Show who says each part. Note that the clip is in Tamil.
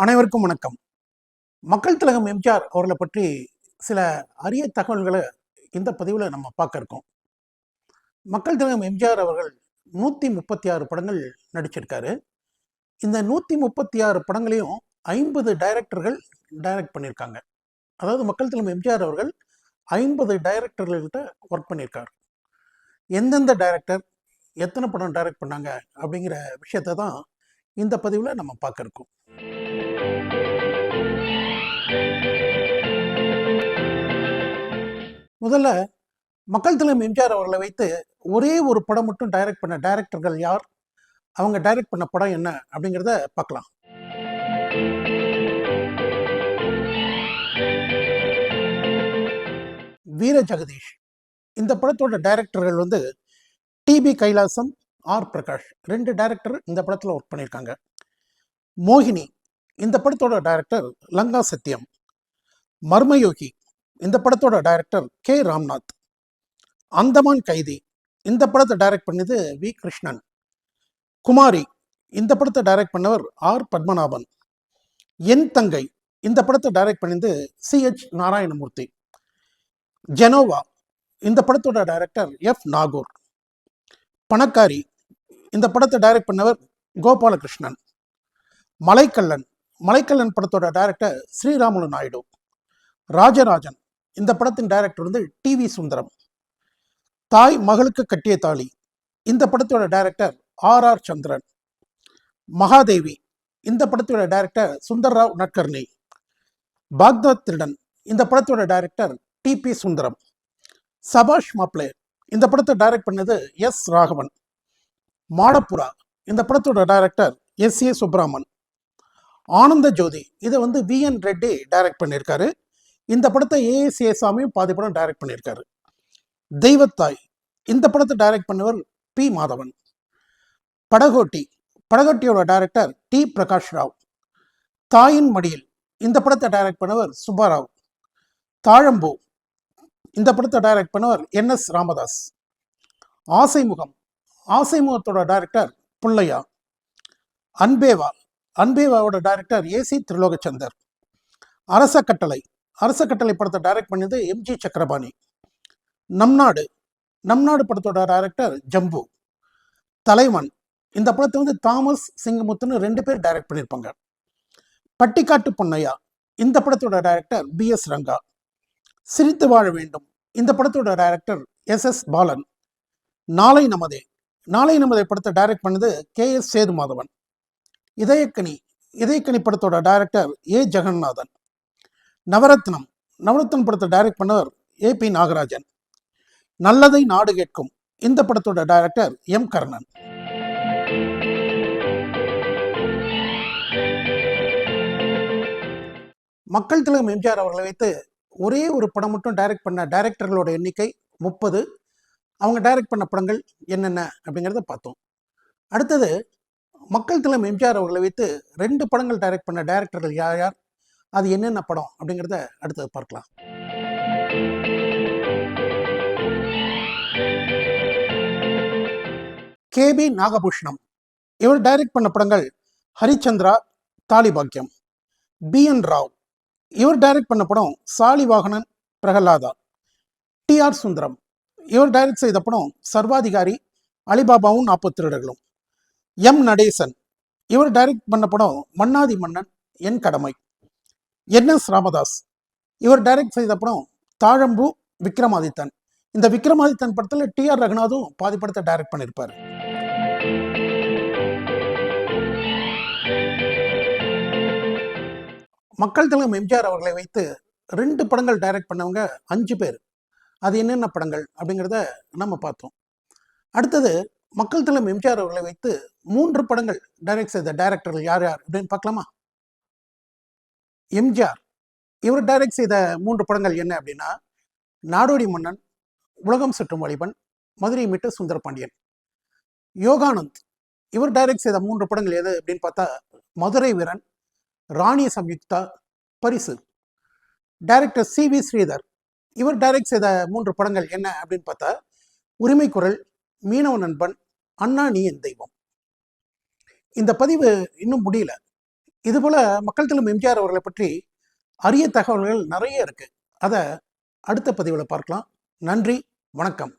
Speaker 1: அனைவருக்கும் வணக்கம். மக்கள் திலகம் எம்ஜிஆர் அவர்களை பற்றி சில அரிய தகவல்களை இந்த பதிவில் நம்ம பார்க்க இருக்கோம். மக்கள் திலகம் எம்ஜிஆர் அவர்கள் 136 படங்கள் நடிச்சிருக்காரு. இந்த 136 படங்களையும் 50 டைரக்டர்கள் டைரக்ட் பண்ணியிருக்காங்க. அதாவது மக்கள் திலகம் எம்ஜிஆர் அவர்கள் 50 டைரக்டர்கள்கிட்ட ஒர்க் பண்ணியிருக்காரு. எந்தெந்த டைரக்டர் எத்தனை படம் டைரக்ட் பண்ணாங்க அப்படிங்கிற விஷயத்தை தான் இந்த பதிவில் நம்ம பார்க்க இருக்கோம். முதல்ல மக்கள் திலகம் எம்ஜிஆர் அவர்களை வைத்து ஒரே ஒரு படம் மட்டும் டைரக்ட் பண்ண டைரக்டர்கள் யார், அவங்க டைரக்ட் பண்ண படம் என்ன அப்படிங்கிறத பார்க்கலாம். வீர ஜெகதீஷ். இந்த படத்தோட டைரக்டர்கள் வந்து டிபி கைலாசம், ஆர் பிரகாஷ். 2 டைரக்டர் இந்த படத்தில் ஒர்க் பண்ணியிருக்காங்க. மோகினி. இந்த படத்தோட டைரக்டர் லங்கா சத்யம். மர்மயோகி. இந்த படத்தோட டைரக்டர் கே ராம்நாத். அந்தமான் கைதி. இந்த படத்தை டைரக்ட் பண்ணது வி கிருஷ்ணன். குமாரி. இந்த படத்தை டைரக்ட் பண்ணவர் ஆர் பத்மநாபன். என் தங்கை. இந்த படத்தை டைரக்ட் பண்ணது CH நாராயணமூர்த்தி. ஜெனோவா. இந்த படத்தோட டைரக்டர் F நாகூர். பணக்காரி. இந்த படத்தை டைரக்ட் பண்ணவர் கோபாலகிருஷ்ணன். மலைக்கல்லன். மலைக்கல்லன் படத்தோட டைரக்டர் ஸ்ரீராமுலு நாயுடு. ராஜராஜன். இந்த படத்தின் டைரக்டர் வந்து TV சுந்தரம். தாய் மகளுக்கு கட்டிய தாலி. இந்த படத்தோட டைரக்டர் RR சந்திரன். மகாதேவி. இந்த படத்தோட டைரக்டர் சுந்தர் ராவ் நட்கர்னி. பாக்தாத் திருடன். இந்த படத்தோட டைரக்டர் TP சுந்தரம். சபாஷ் மாப்ளே. இந்த படத்தை டைரக்ட் பண்ணது S ராகவன். மாடப்புறா. இந்த படத்தோட டைரக்டர் SA சுப்ராமன். ஆனந்த ஜோதி. இதை வந்து VN ரெட்டி டைரக்ட் பண்ணியிருக்காரு. இந்த படத்தை ASA சாமியும் பாதி படம் டைரக்ட் பண்ணியிருக்காரு. தெய்வத்தாய். இந்த படத்தை டைரக்ட் பண்ணவர் P மாதவன். படகோட்டி. படகோட்டியோட டைரக்டர் T பிரகாஷ் ராவ். தாயின் மடியில். இந்த படத்தை டைரக்ட் பண்ணவர் சுப்பாராவ். தாழம்பூ. இந்த படத்தை டைரக்ட் பண்ணவர் NS ராமதாஸ். ஆசைமுகம். ஆசைமுகத்தோட டைரக்டர் புள்ளையா. அன்பேவா. அன்பேவாவோட டைரக்டர் AC திரிலோகச்சந்தர். அரச கட்டளை. அரச கட்டளை படத்தை டைரக்ட் பண்ணது MG சக்கரபாணி. நம் நாடு. நம் நாடு படத்தோட டைரக்டர் ஜம்பு. தலைவன். இந்த படத்தை வந்து தாமஸ் சிங்கமுத்துன்னு 2 பேர் டைரக்ட் பண்ணியிருப்பாங்க. பட்டிக்காட்டு பொன்னையா. இந்த படத்தோட டைரக்டர் BS ரங்கா. சிரித்து வாழ வேண்டும். இந்த படத்தோட டைரக்டர் SS பாலன். நாளை நமதே. நாளை நமதே படத்தை டைரக்ட் பண்ணது KS சேதுமாதவன். இதயக்கனி. இதயக்கனி படத்தோட டைரக்டர் A ஜெகநாதன். நவரத்னம். நவரத்னம் படத்தை டைரக்ட் பண்ணவர் AP நாகராஜன். நல்லதை நாடு கேட்கும். இந்த படத்தோட டைரக்டர் M கர்ணன். மக்கள் திலகம் எம்ஜிஆர் அவர்களை வைத்து ஒரே ஒரு படம் மட்டும் டைரக்ட் பண்ண டைரக்டர்களோட எண்ணிக்கை 30. அவங்க டைரக்ட் பண்ண படங்கள் என்னென்ன அப்படிங்கிறத பார்த்தோம். அடுத்தது மக்கள் திலகம் எம்ஜிஆர் அவர்களை வைத்து 2 படங்கள் டைரக்ட் பண்ண டைரக்டர்கள் யார் யார், அது என்னென்ன படம் அப்படிங்கிறத அடுத்தது பார்க்கலாம். KB நாகபூஷணம். இவர் டைரக்ட் பண்ண படங்கள் ஹரிச்சந்திரா, தாலிபாக்கியம். BN ராவ். இவர் டைரக்ட் பண்ண படம் சாலிவாகனன், பிரகலாதா. TR சுந்தரம். இவர் டைரக்ட் செய்த படம் சர்வாதிகாரி, அலிபாபாவும் 40 திருடர்களும். M நடேசன். இவர் டைரக்ட் பண்ண படம் மன்னாதி மன்னன், என் கடமை. NS ராமதாஸ். இவர் டைரக்ட் செய்த படம் தாழம்பூ, விக்ரமாதித்தன். இந்த விக்ரமாதித்தன் படத்தில் TR ரகுநாதும் பாதி படத்தை டைரக்ட் பண்ணியிருப்பார். மக்கள் திலகம் எம்ஜிஆர் அவர்களை வைத்து 2 படங்கள் டைரக்ட் பண்ணவங்க 5 பேர். அது என்னென்ன படங்கள் அப்படிங்கிறத நம்ம பார்த்தோம். அடுத்தது மக்கள் திலகம் எம்ஜிஆர் அவர்களை வைத்து 3 படங்கள் டைரக்ட் செய்த டைரக்டர்கள் யார் யார் அப்படின்னு பார்க்கலாமா? எம்ஜிஆர். இவர் டைரக்ட் செய்த 3 படங்கள் என்ன அப்படின்னா, நாடோடி மன்னன், உலகம் சுற்றும் வாலிபன், மதுரை மீட்டு சுந்தரபாண்டியன். யோகானந்த். இவர் டைரக்ட் செய்த 3 படங்கள் எது அப்படின்னு பார்த்தா, மதுரை வீரன், ராணி சம்யுக்தா, பரிசு. Director CV Sridhar. இவர் டைரக்ட் செய்த 3 படங்கள் என்ன அப்படின்னு பார்த்தா, உரிமை குரல், மீனவ நண்பன், அண்ணா நீ என் தெய்வம். இந்த பதிவு இன்னும் முடியல. இதுபோல் மக்கள் திலகம் எம்ஜிஆர் அவர்களை பற்றி அரிய தகவல்கள் நிறைய இருக்குது. அதை அடுத்த பதிவில் பார்க்கலாம். நன்றி, வணக்கம்.